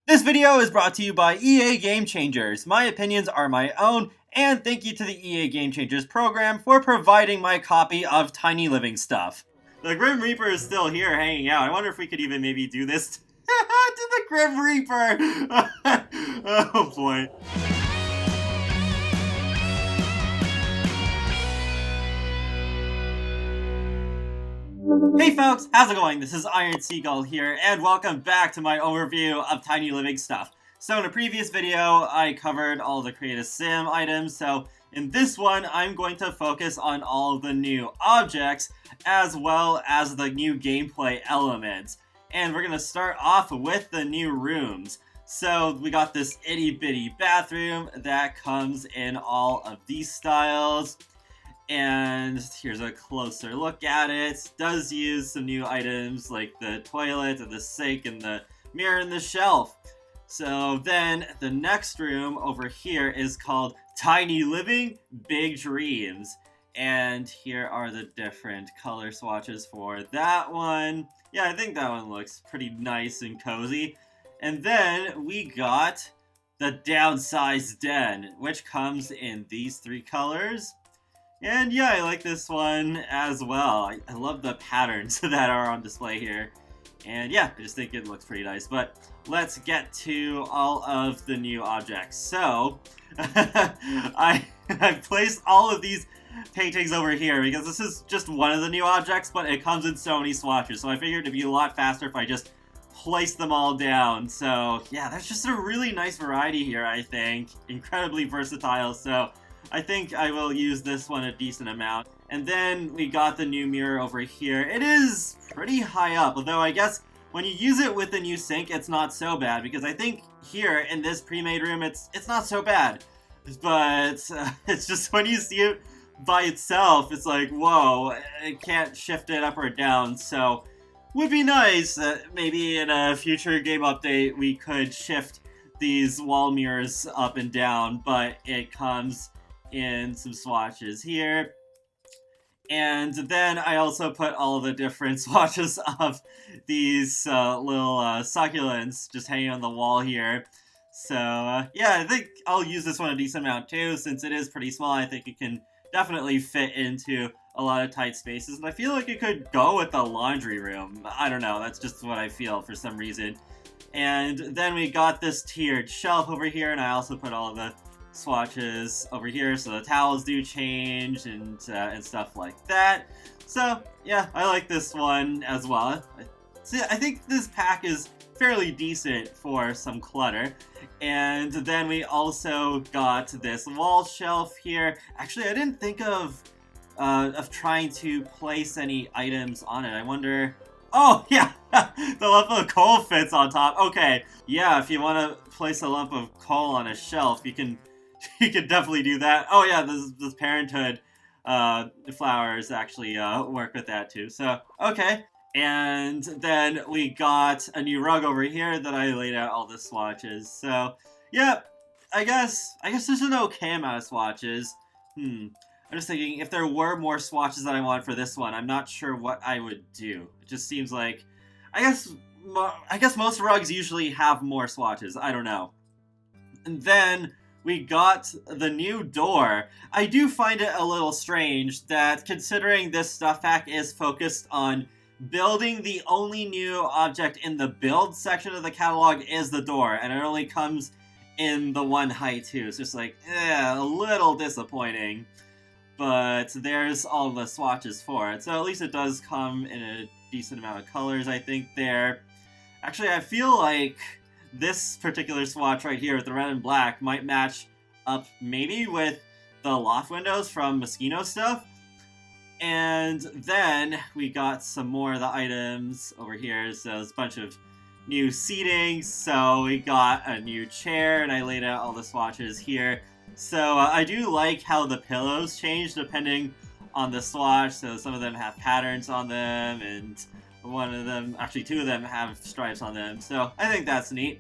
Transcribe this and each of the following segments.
This video is brought to you by EA Game Changers. My opinions are my own, and thank you to the EA Game Changers program for providing my copy of Tiny Living Stuff. The Grim Reaper is still here hanging out. I wonder if we could even maybe do this to the Grim Reaper! Oh boy. Hey folks, how's it going? This is Iron Seagull here, and welcome back to my overview of Tiny Living Stuff. So in a previous video, I covered all the Create Sim items, so in this one, I'm going to focus on all the new objects, as well as the new gameplay elements. And we're going to start off with the new rooms. So we got this itty-bitty bathroom that comes in all of these styles. And here's a closer look at it. Does use some new items like the toilet and the sink and the mirror and the shelf. So then the next room over here is called Tiny Living, Big Dreams. And here are the different color swatches for that one. Yeah, I think that one looks pretty nice and cozy. And then we got the Downsized Den, which comes in these three colors. And yeah, I like this one as well. I love the patterns that are on display here. And yeah, I just think it looks pretty nice. But let's get to all of the new objects. So, I've placed all of these paintings over here because this is just one of the new objects, but it comes in so many swatches. So I figured it'd be a lot faster if I just place them all down. So yeah, that's just a really nice variety here, I think. Incredibly versatile. So I think I will use this one a decent amount. And then we got the new mirror over here. It is pretty high up, although I guess when you use it with the new sink, it's not so bad, because I think here in this pre-made room, it's not so bad. But it's just when you see it by itself, it's like, whoa, I can't shift it up or down. So would be nice that maybe in a future game update, we could shift these wall mirrors up and down, but it comes in some swatches here. And then I also put all of the different swatches of these little succulents just hanging on the wall here. So yeah, I think I'll use this one a decent amount too, since it is pretty small. I think it can definitely fit into a lot of tight spaces, and I feel like it could go with the laundry room. I don't know, that's just what I feel for some reason. And then we got this tiered shelf over here, and I also put all of the swatches over here, so the towels do change and stuff like that. So yeah, I like this one as well. I think this pack is fairly decent for some clutter. And then we also got this wall shelf here. Actually, I didn't think of trying to place any items on it. I wonder. Oh yeah, the lump of coal fits on top. Okay, yeah, if you want to place a lump of coal on a shelf, you can definitely do that. Oh yeah, this Parenthood flowers actually work with that too. So okay, and then we got a new rug over here that I laid out all the swatches. So yeah, I guess there's an okay amount of swatches. I'm just thinking if there were more swatches that I want for this one, I'm not sure what I would do. It just seems like I guess most rugs usually have more swatches. I don't know. And then we got the new door. I do find it a little strange that, considering this stuff pack is focused on building, the only new object in the build section of the catalog is the door, and it only comes in the one height too. It's just like, a little disappointing. But there's all the swatches for it, so at least it does come in a decent amount of colors, I think, there. Actually, I feel like this particular swatch right here with the red and black might match up maybe with the loft windows from Moschino stuff. And then we got some more of the items over here. So there's a bunch of new seating. So we got a new chair, and I laid out all the swatches here. So I do like how the pillows change depending on the swatch. So some of them have patterns on them, and one of them, actually two of them, have stripes on them. So I think that's neat.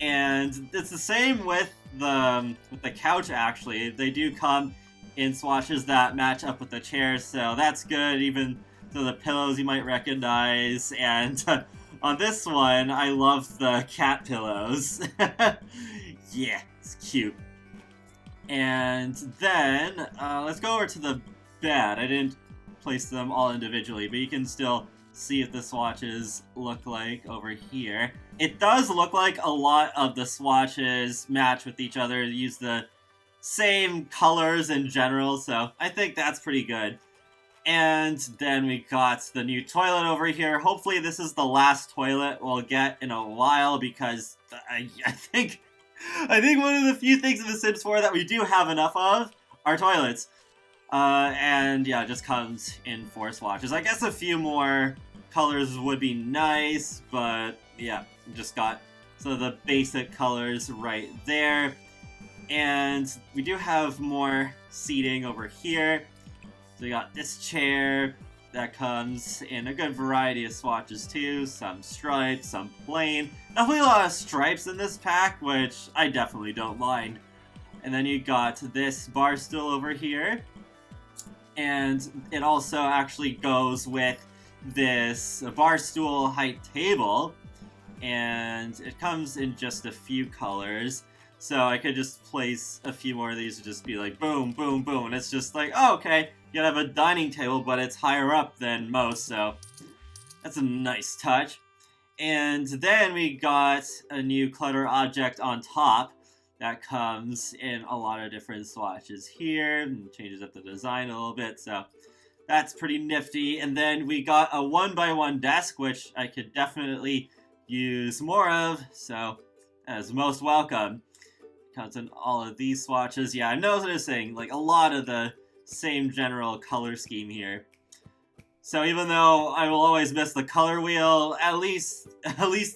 And it's the same with the couch, actually. They do come in swatches that match up with the chairs, so that's good. Even though the pillows you might recognize, and On this one, I love the cat pillows. Yeah, it's cute. And then, let's go over to the bed. I didn't place them all individually, but you can still see if the swatches look like over here. It does look like a lot of the swatches match with each other, use the same colors in general, so I think that's pretty good. And then we got the new toilet over here. Hopefully this is the last toilet we'll get in a while, because I think one of the few things in The Sims 4 that we do have enough of are toilets. And yeah, it just comes in 4 swatches. I guess a few more colors would be nice, but yeah, just got the basic colors right there. And we do have more seating over here. So we got this chair that comes in a good variety of swatches too. Some stripes, some plain. Definitely a lot of stripes in this pack, which I definitely don't mind. And then you got this bar stool over here. And it also actually goes with this bar stool height table. And it comes in just a few colors. So I could just place a few more of these and just be like, boom, boom, boom. And it's just like, oh, okay, you have a dining table, but it's higher up than most, so that's a nice touch. And then we got a new clutter object on top that comes in a lot of different swatches here, and changes up the design a little bit, so that's pretty nifty. And then we got a 1x1 desk, which I could definitely use more of, so as most welcome. Comes in all of these swatches. Yeah, I'm noticing like a lot of the same general color scheme here. So even though I will always miss the color wheel, at least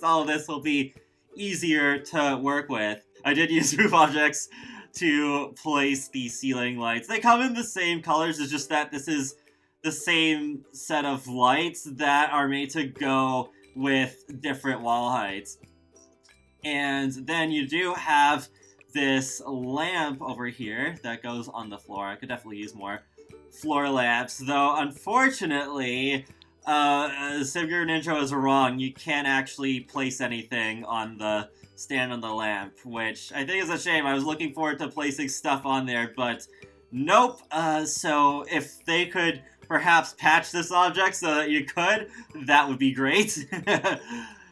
all of this will be easier to work with. I did use roof objects to place the ceiling lights. They come in the same colors, it's just that this is the same set of lights that are made to go with different wall heights. And then you do have this lamp over here that goes on the floor. I could definitely use more floor lamps, though unfortunately, Savior Ninja was wrong. You can't actually place anything on the stand on the lamp, which I think is a shame. I was looking forward to placing stuff on there, but nope. So if they could perhaps patch this object so that you could, that would be great.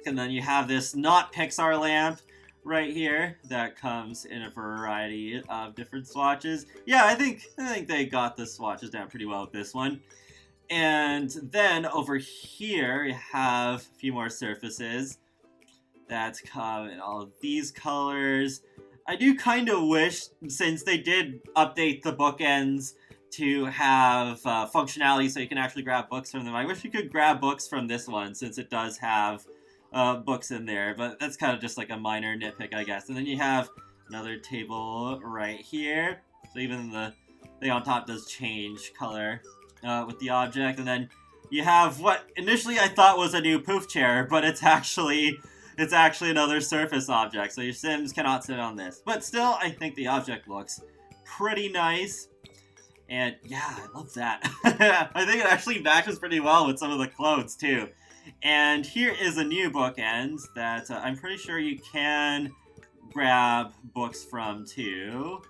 And then you have this not Pixar lamp right here that comes in a variety of different swatches. Yeah, I think they got the swatches down pretty well with this one. And then over here you have a few more surfaces that come in all of these colors. I do kind of wish, since they did update the bookends to have functionality so you can actually grab books from them, I wish you could grab books from this one, since it does have books in there, but that's kind of just like a minor nitpick, I guess. And then you have another table right here, so even the thing on top does change color with the object. And then you have what initially I thought was a new poof chair, but it's actually another surface object, so your Sims cannot sit on this. But still, I think the object looks pretty nice. And yeah, I love that. I think it actually matches pretty well with some of the clothes too. And here is a new bookend that I'm pretty sure you can grab books from too.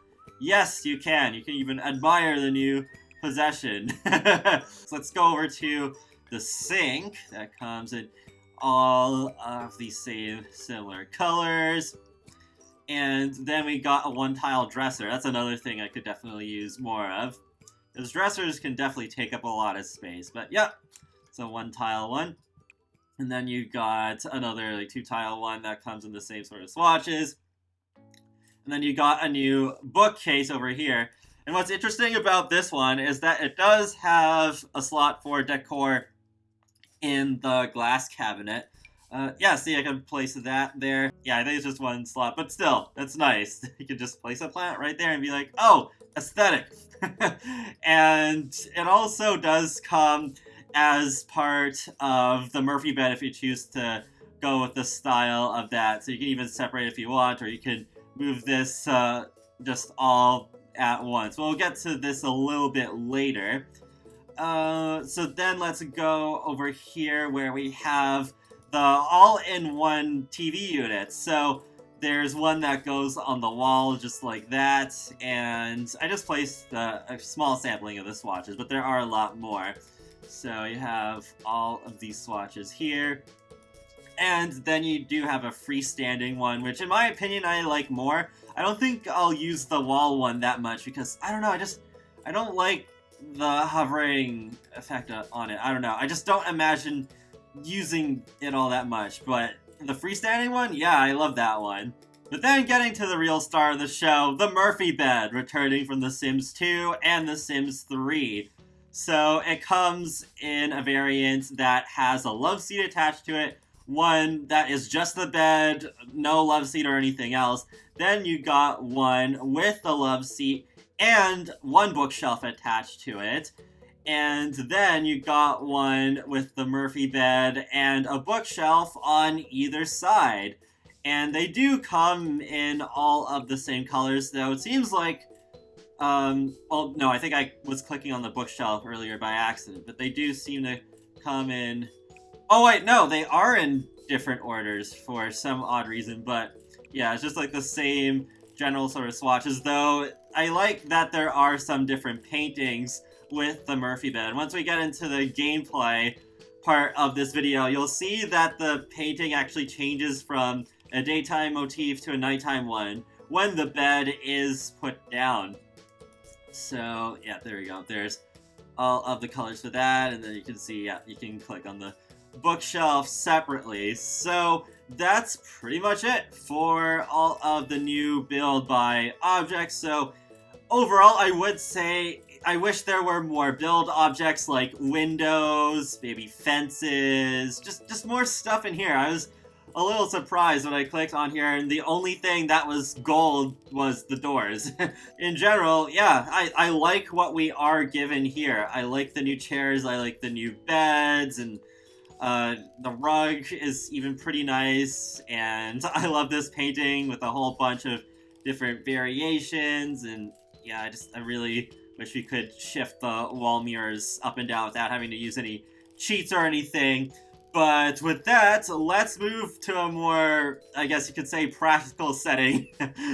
Yes, you can. You can even admire the new possession. So let's go over to the sink that comes in all of the same similar colors. And then we got a one-tile dresser. That's another thing I could definitely use more of, because dressers can definitely take up a lot of space. But yep, it's a one-tile one. And then you got another like 2-tile one that comes in the same sort of swatches. And then you got a new bookcase over here. And what's interesting about this one is that it does have a slot for decor in the glass cabinet. Yeah, see, I can place that there. Yeah, I think it's just one slot, but still, that's nice. You can just place a plant right there and be like, oh, aesthetic. And it also does come as part of the Murphy bed if you choose to go with the style of that. So you can even separate if you want, or you can move this just all at once. We'll get to this a little bit later. So then let's go over here where we have the all-in-one TV unit. So there's one that goes on the wall just like that, and I just placed a small sampling of the swatches, but there are a lot more. So you have all of these swatches here, and then you do have a freestanding one, which in my opinion I like more. I don't think I'll use the wall one that much because, I don't know, I don't like the hovering effect on it. I don't know, I just don't imagine using it all that much, but the freestanding one, yeah, I love that one. But then getting to the real star of the show, the Murphy bed, returning from The Sims 2 and The Sims 3. So it comes in a variant that has a love seat attached to it, one that is just the bed, no love seat or anything else. Then you got one with the love seat and one bookshelf attached to it. And then you got one with the Murphy bed and a bookshelf on either side. And they do come in all of the same colors, though it seems like, well, no, I think I was clicking on the bookshelf earlier by accident, but they do seem to come in... Oh, wait, no, they are in different orders for some odd reason, but yeah, it's just like the same general sort of swatches, though I like that there are some different paintings with the Murphy bed. Once we get into the gameplay part of this video, you'll see that the painting actually changes from a daytime motif to a nighttime one when the bed is put down. So yeah, there we go. There's all of the colors for that, and then you can see, yeah, you can click on the bookshelf separately. So that's pretty much it for all of the new build by objects. So overall, I would say I wish there were more build objects like windows, maybe fences, just more stuff in here. I was a little surprised when I clicked on here and the only thing that was gold was the doors. In general, yeah, I like what we are given here. I like the new chairs, I like the new beds, and the rug is even pretty nice, and I love this painting with a whole bunch of different variations, and yeah, I really wish we could shift the wall mirrors up and down without having to use any cheats or anything. But with that, let's move to a more, I guess you could say, practical setting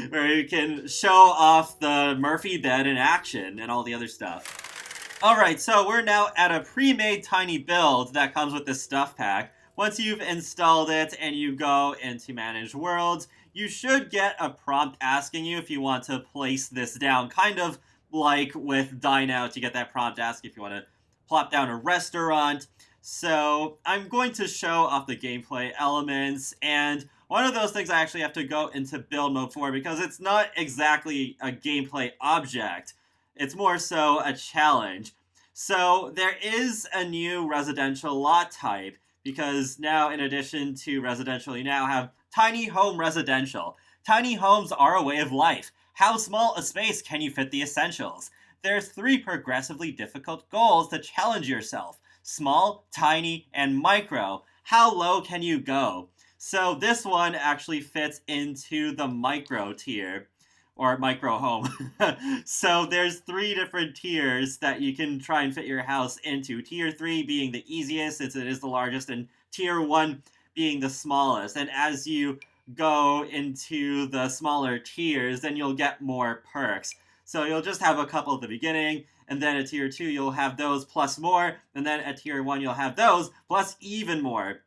where you can show off the Murphy bed in action and all the other stuff. Alright, so we're now at a pre-made tiny build that comes with this stuff pack. Once you've installed it and you go into Manage Worlds, you should get a prompt asking you if you want to place this down, kind of like with Dine Out, you get that prompt asking if you want to plop down a restaurant. So I'm going to show off the gameplay elements, and one of those things I actually have to go into build mode for because it's not exactly a gameplay object. It's more so a challenge. So there is a new residential lot type, because now in addition to residential, you now have tiny home residential. Tiny homes are a way of life. How small a space can you fit the essentials? There's 3 progressively difficult goals to challenge yourself. Small, tiny, and micro. How low can you go? So this one actually fits into the micro tier, or micro home. So there's 3 different tiers that you can try and fit your house into. Tier 3 being the easiest since it is the largest, and Tier 1 being the smallest. And as you go into the smaller tiers, then you'll get more perks. So you'll just have a couple at the beginning, and then at Tier 2 you'll have those plus more, and then at Tier 1 you'll have those plus even more.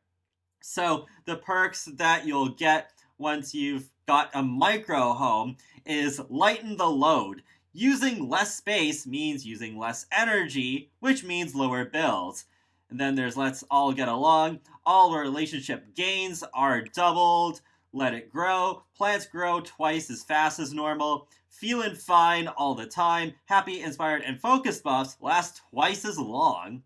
So the perks that you'll get once you've got a micro home is lighten the load. Using less space means using less energy, which means lower bills. And then there's let's all get along. All relationship gains are doubled. Let it grow. Plants grow twice as fast as normal. Feeling fine all the time. Happy, inspired, and focused buffs last twice as long.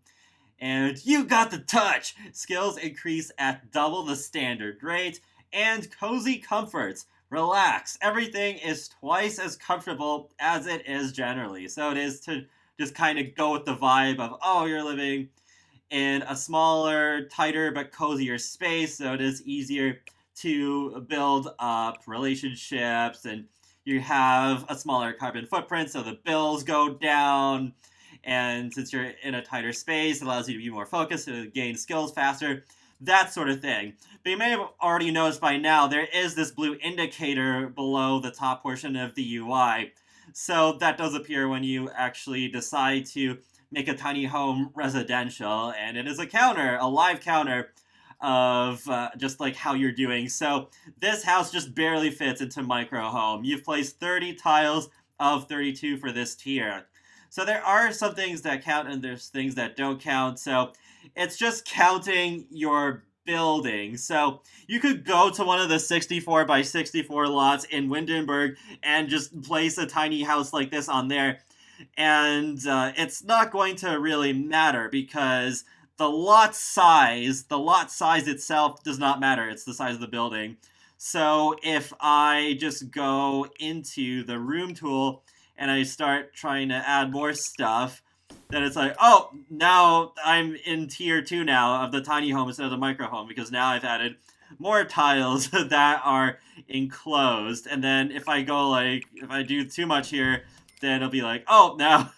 And you got the touch! Skills increase at double the standard rate. And cozy comforts. Relax. Everything is twice as comfortable as it is generally. So it is to just kind of go with the vibe of, oh, you're living in a smaller, tighter, but cozier space, so it is easier to build up relationships, and you have a smaller carbon footprint, so the bills go down, and since you're in a tighter space, it allows you to be more focused, to gain skills faster. that sort of thing. But you may have already noticed by now, there is this blue indicator below the top portion of the UI. So that does appear when you actually decide to make a tiny home residential, and it is a counter, a live counter of just like how you're doing. So this house just barely fits into micro home. You've placed 30 tiles of 32 for this tier. So there are some things that count and there's things that don't count. So it's just counting your building. So you could go to one of the 64 by 64 lots in Windenburg and just place a tiny house like this on there. And it's not going to really matter because the lot size itself does not matter. It's the size of the building. So if I just go into the room tool and I start trying to add more stuff, then it's like, oh, now I'm in tier 2 now of the tiny home instead of the micro home, because now I've added more tiles that are enclosed. And then if I go if I do too much here, then it'll be like, oh, now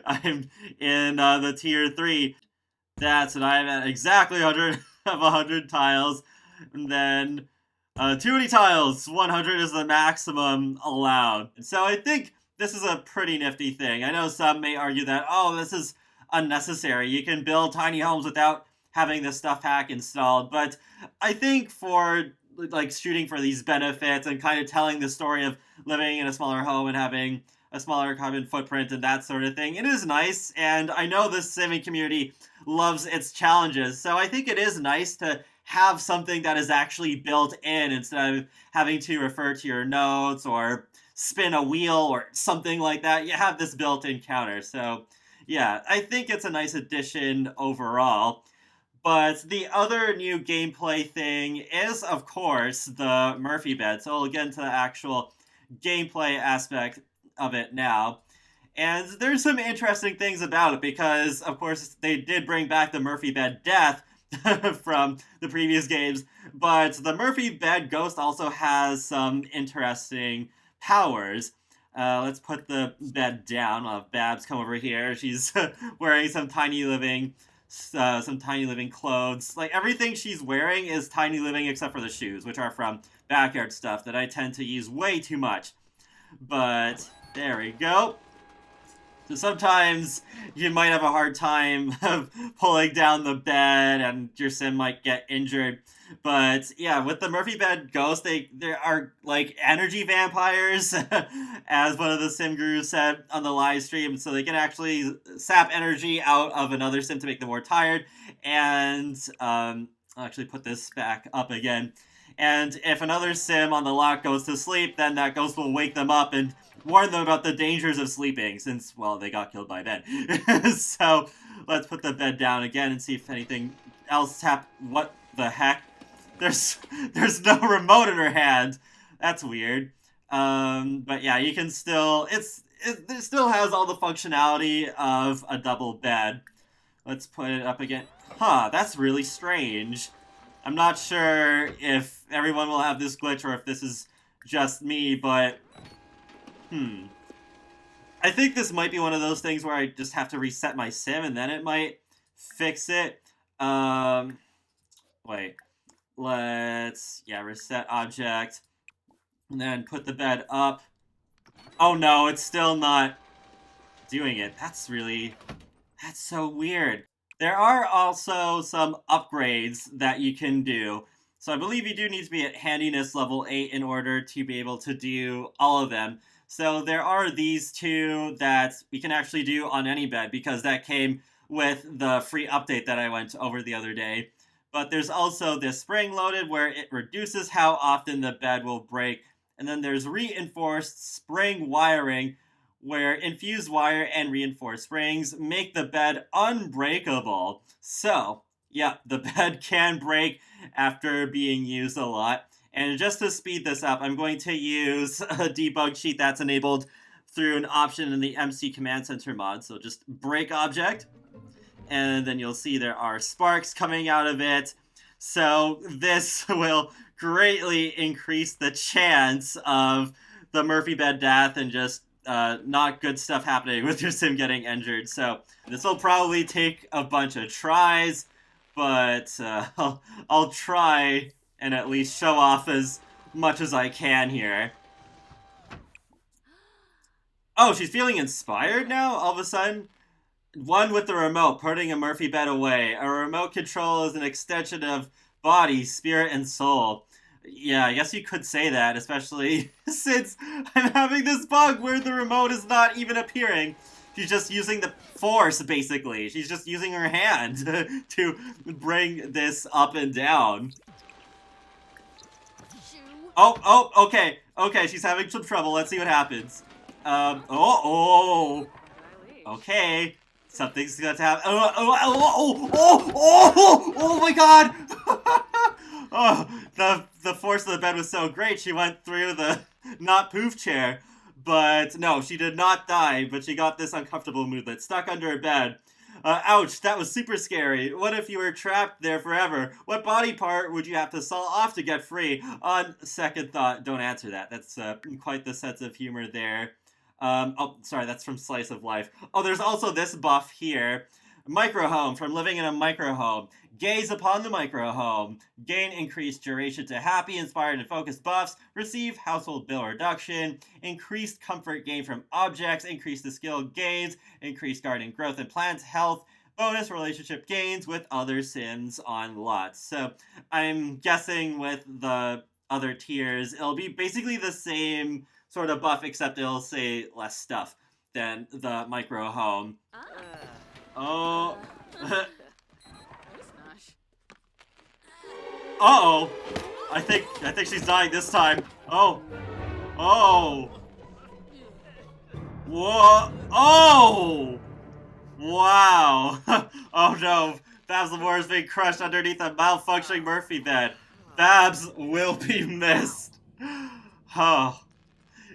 I'm in the tier 3. That's what I'm at, exactly 100 of 100 tiles. And then too many tiles, 100 is the maximum allowed. So I think this is a pretty nifty thing. I know some may argue that, oh, this is unnecessary. You can build tiny homes without having this stuff pack installed. But I think for like shooting for these benefits and kind of telling the story of living in a smaller home and having a smaller carbon footprint and that sort of thing, it is nice. And I know the simming community loves its challenges. So I think it is nice to have something that is actually built in instead of having to refer to your notes or spin a wheel or something like that. You have this built-in counter. So yeah, I think it's a nice addition overall. But the other new gameplay thing is, of course, the Murphy bed. So we'll get into the actual gameplay aspect of it now. And there's some interesting things about it because, of course, they did bring back the Murphy bed death from the previous games. But the Murphy bed ghost also has some interesting powers. Let's put the bed down. I'll have Babs come over here. She's wearing some Tiny Living clothes. Like, everything she's wearing is Tiny Living except for the shoes, which are from Backyard Stuff that I tend to use way too much. But there we go. So sometimes you might have a hard time of pulling down the bed and your sim might get injured. But yeah, with the Murphy bed ghost, there are like energy vampires, as one of the sim gurus said on the live stream. So they can actually sap energy out of another sim to make them more tired. And I'll actually put this back up again. And if another sim on the lot goes to sleep, then that ghost will wake them up and warn them about the dangers of sleeping, since, well, they got killed by bed. So let's put the bed down again and see if anything else what the heck? There's no remote in her hand. That's weird. But yeah, you can still, it still has all the functionality of a double bed. Let's put it up again. Huh, that's really strange. I'm not sure if everyone will have this glitch or if this is just me, but I think this might be one of those things where I just have to reset my sim and then it might fix it. Wait. Let's, reset object. And then put the bed up. Oh no, it's still not doing it. That's so weird. There are also some upgrades that you can do. So I believe you do need to be at handiness level 8 in order to be able to do all of them. So there are these two that we can actually do on any bed because that came with the free update that I went over the other day. But there's also this spring loaded where it reduces how often the bed will break. And then there's reinforced spring wiring where infused wire and reinforced springs make the bed unbreakable. So, yeah, the bed can break after being used a lot. And just to speed this up, I'm going to use a debug sheet that's enabled through an option in the MC Command Center mod. So just break object, and then you'll see there are sparks coming out of it. So this will greatly increase the chance of the Murphy bed death and just not good stuff happening with your sim getting injured. So this will probably take a bunch of tries, but I'll try and at least show off as much as I can here. Oh, she's feeling inspired now, all of a sudden? One with the remote, putting a Murphy bed away. A remote control is an extension of body, spirit, and soul. Yeah, I guess you could say that, especially since I'm having this bug where the remote is not even appearing. She's just using the force, basically. She's just using her hand to bring this up and down. Oh, okay. Okay, she's having some trouble. Let's see what happens. Okay. Something's going to happen. Oh my god! Oh, the force of the bed was so great, she went through the not poof chair. But no, she did not die, but she got this uncomfortable movement. Stuck under a bed. Ouch, that was super scary. What if you were trapped there forever? What body part would you have to saw off to get free? On second thought, don't answer that. That's quite the sense of humor there. Oh, sorry, that's from Slice of Life. Oh, there's also this buff here. Micro-home, from living in a micro-home. Gaze upon the micro-home. Gain increased duration to happy, inspired, and focused buffs. Receive household bill reduction. Increased comfort gain from objects. Increase the skill gains. Increased garden growth and plant health. Bonus relationship gains with other Sims on lots. So I'm guessing with the other tiers, it'll be basically the same sort of buff, except it'll say less stuff than the micro-home. Oh. Uh-oh. I think she's dying this time. Oh. Oh. Whoa. Oh. Wow. Oh no. Babs Lamore is being crushed underneath a malfunctioning Murphy bed. Babs will be missed. Oh.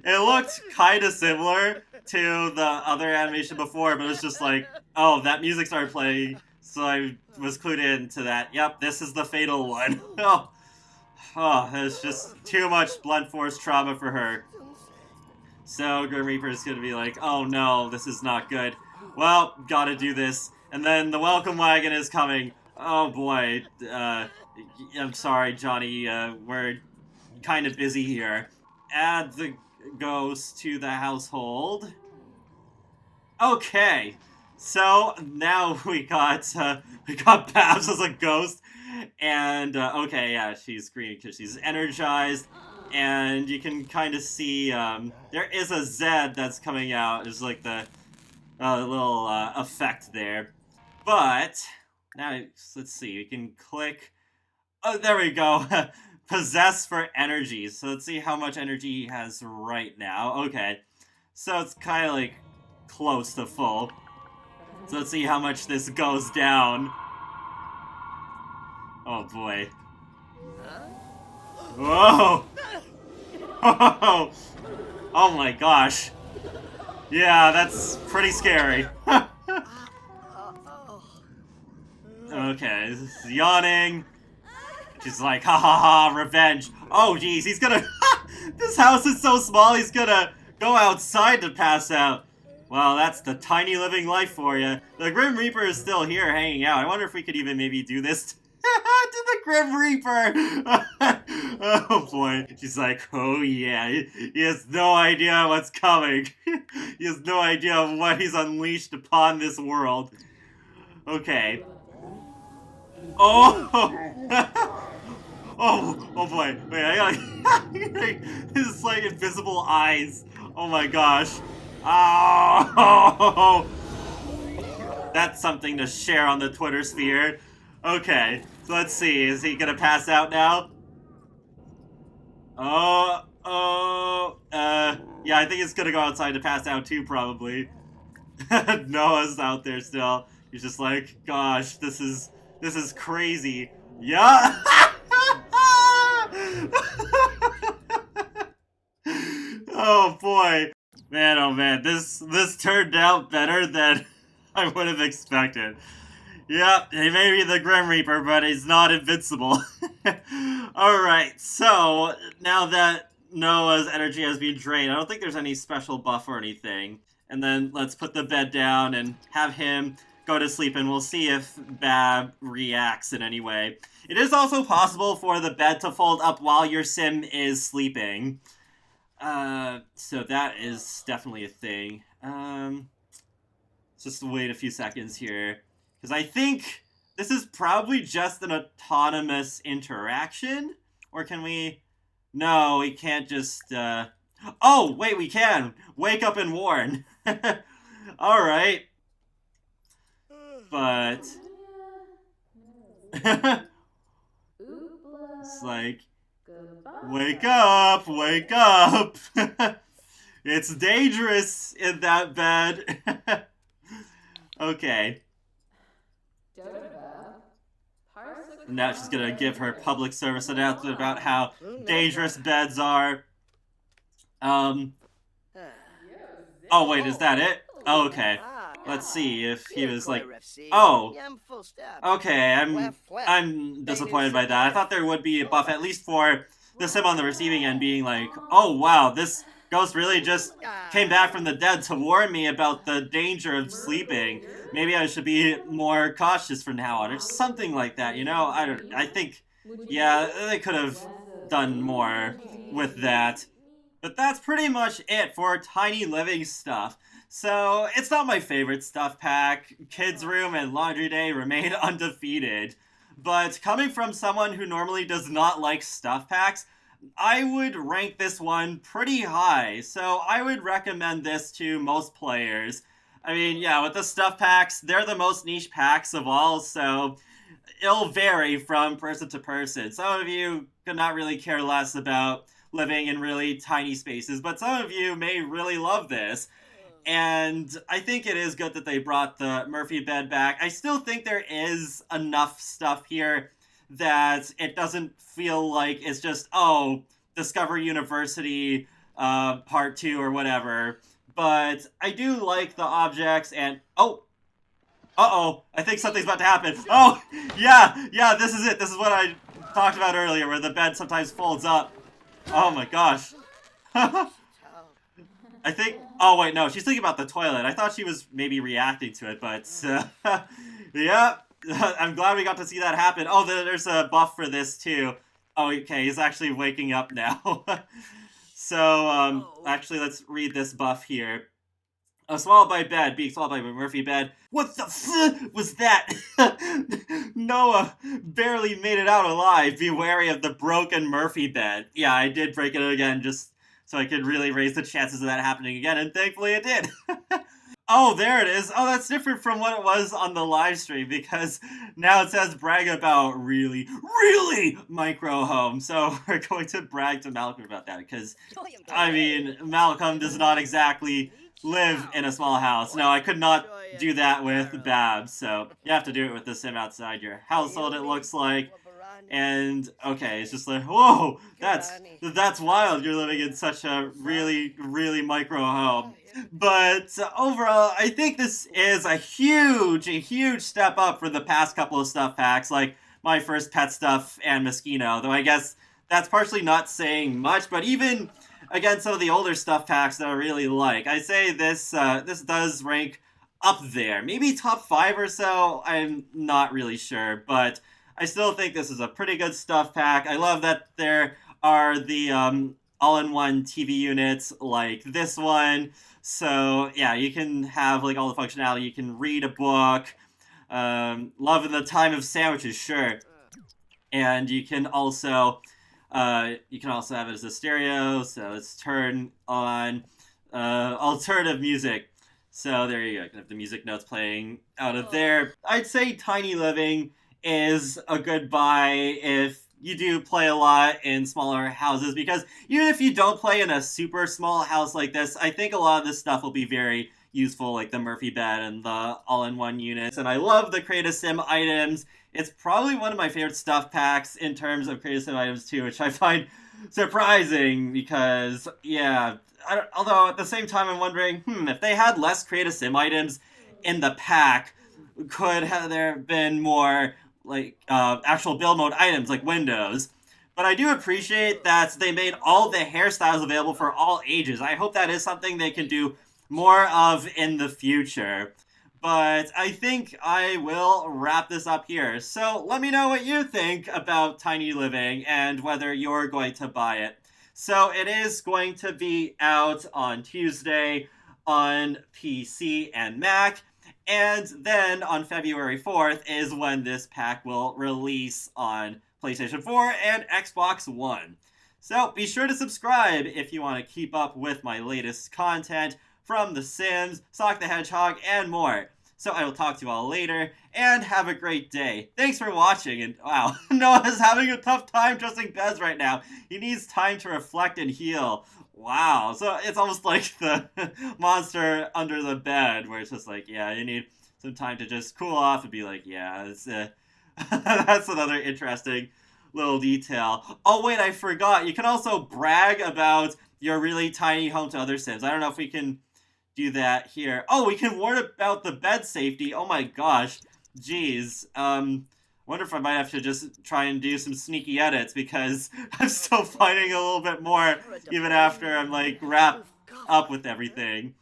It looked kind of similar to the other animation before, but it was just like, oh, that music started playing, so I was clued into that. Yep, this is the fatal one. Oh, it's just too much blunt force trauma for her. So Grim Reaper is going to be like, oh no, this is not good. Well, gotta do this. And then the welcome wagon is coming. Oh boy, I'm sorry, Johnny, we're kind of busy here. Add the ghost to the household. Okay, so now we got Babs as a ghost, and okay, yeah, she's screaming because she's energized, and you can kind of see there is a Z that's coming out. There's like the little effect there, but now let's see. We can click. Oh, there we go. Possess for energy. So let's see how much energy he has right now. Okay, so it's kind of like close to full. So let's see how much this goes down. Oh boy. Whoa! Oh, oh my gosh. Yeah, that's pretty scary. Okay, this is yawning. She's like, ha ha ha, revenge. Oh geez, he's gonna... This house is so small, he's gonna go outside to pass out. Well, that's the tiny living life for you. The Grim Reaper is still here hanging out. I wonder if we could even maybe do this to the Grim Reaper. Oh boy. She's like, oh yeah, he has no idea what's coming. He has no idea of what he's unleashed upon this world. Okay. Oh! Oh boy. Wait, I gotta... His like invisible eyes. Oh my gosh. Oh! That's something to share on the Twitter sphere. Okay, so let's see. Is he gonna pass out now? Yeah, I think it's gonna go outside to pass out too, probably. Noah's out there still. He's just like, gosh, this is crazy. Yeah! Oh boy. Man, oh man, this turned out better than I would have expected. Yep, he may be the Grim Reaper, but he's not invincible. Alright, so now that Noah's energy has been drained, I don't think there's any special buff or anything. And then let's put the bed down and have him go to sleep, and we'll see if Bab reacts in any way. It is also possible for the bed to fold up while your sim is sleeping. So that is definitely a thing. Just wait a few seconds here. Because I think this is probably just an autonomous interaction. Or can we... No, we can't just, Oh, wait, we can! Wake up and warn! Alright. But... It's like... Wake up! Wake up! It's dangerous in that bed! Okay. Now she's gonna give her public service announcement about how dangerous beds are. Oh wait, is that it? Oh, okay. Let's see if he was like, oh, okay, I'm disappointed by that. I thought there would be a buff, at least for the sim on the receiving end being like, oh wow, this ghost really just came back from the dead to warn me about the danger of sleeping. Maybe I should be more cautious from now on, or something like that, you know? I think, yeah, they could have done more with that. But that's pretty much it for Tiny Living stuff. So, it's not my favorite stuff pack. Kids Room and Laundry Day remain undefeated. But coming from someone who normally does not like stuff packs, I would rank this one pretty high. So, I would recommend this to most players. I mean, yeah, with the stuff packs, they're the most niche packs of all, so it'll vary from person to person. Some of you could not really care less about living in really tiny spaces, but some of you may really love this. And I think it is good that they brought the Murphy bed back. I still think there is enough stuff here that it doesn't feel like it's just, oh, Discover University Part 2 or whatever. But I do like the objects and... Oh! Uh-oh! I think something's about to happen. Oh! Yeah, this is it. This is what I talked about earlier, where the bed sometimes folds up. Oh my gosh. I think... Oh, wait, no. She's thinking about the toilet. I thought she was maybe reacting to it, but... yeah. I'm glad we got to see that happen. Oh, there's a buff for this, too. Oh, okay. He's actually waking up now. So, actually, let's read this buff here. Swallowed by bed, being swallowed by Murphy bed. What the f was that? Noah barely made it out alive. Be wary of the broken Murphy bed. Yeah, I did break it again just so I could really raise the chances of that happening again, and thankfully it did. Oh, there it is. Oh, that's different from what it was on the live stream, because now it says brag about really micro home. So we're going to brag to Malcolm about that, because, I mean, Malcolm does not exactly live in a small house. No, I could not do that with Babs, so you have to do it with the sim outside your household, it looks like. And, okay, it's just like, whoa, that's wild, you're living in such a really micro home. But overall, I think this is a huge step up for the past couple of stuff packs, like My First Pet Stuff and Moschino, though I guess that's partially not saying much, but even against some of the older stuff packs that I really like, I say this does rank up there. Maybe top 5 or so, I'm not really sure, but I still think this is a pretty good stuff pack. I love that there are the all-in-one TV units like this one. So, yeah, you can have like all the functionality. You can read a book. Loving the time of sandwiches, sure. And you can also have it as a stereo. So let's turn on alternative music. So there you go. You can have the music notes playing out of there. I'd say Tiny Living is a good buy if you do play a lot in smaller houses, because even if you don't play in a super small house like this, I think a lot of this stuff will be very useful, like the Murphy bed and the all-in-one units. And I love the Create a Sim items. It's probably one of my favorite stuff packs in terms of Create a Sim items too, which I find surprising because, yeah, although at the same time I'm wondering, if they had less Create a Sim items in the pack, could have there been more like actual build mode items like windows? But I do appreciate that they made all the hairstyles available for all ages. I hope that is something they can do more of in the future. But I think I will wrap this up here. So let me know what you think about Tiny Living and whether you're going to buy it. So it is going to be out on Tuesday on PC and Mac. And then on February 4th is when this pack will release on PlayStation 4 and Xbox One. So be sure to subscribe if you want to keep up with my latest content from The Sims, Sonic the Hedgehog, and more. So I will talk to you all later, and have a great day. Thanks for watching, and wow, Noah's having a tough time trusting Bez right now. He needs time to reflect and heal. Wow, so it's almost like the monster under the bed, where it's just like, yeah, you need some time to just cool off and be like, yeah, it's, that's another interesting little detail. Oh wait, I forgot. You can also brag about your really tiny home to other Sims. I don't know if we can do that here. Oh, we can warn about the bed safety. Oh my gosh. Jeez. Wonder if I might have to just try and do some sneaky edits, because I'm still finding a little bit more even after I'm like wrapped up with everything.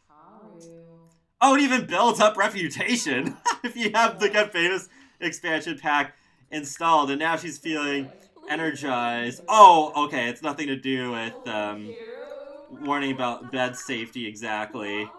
Oh, it even builds up reputation if you have the Get Famous expansion pack installed, and now she's feeling energized. Oh, okay, it's nothing to do with warning about bed safety exactly.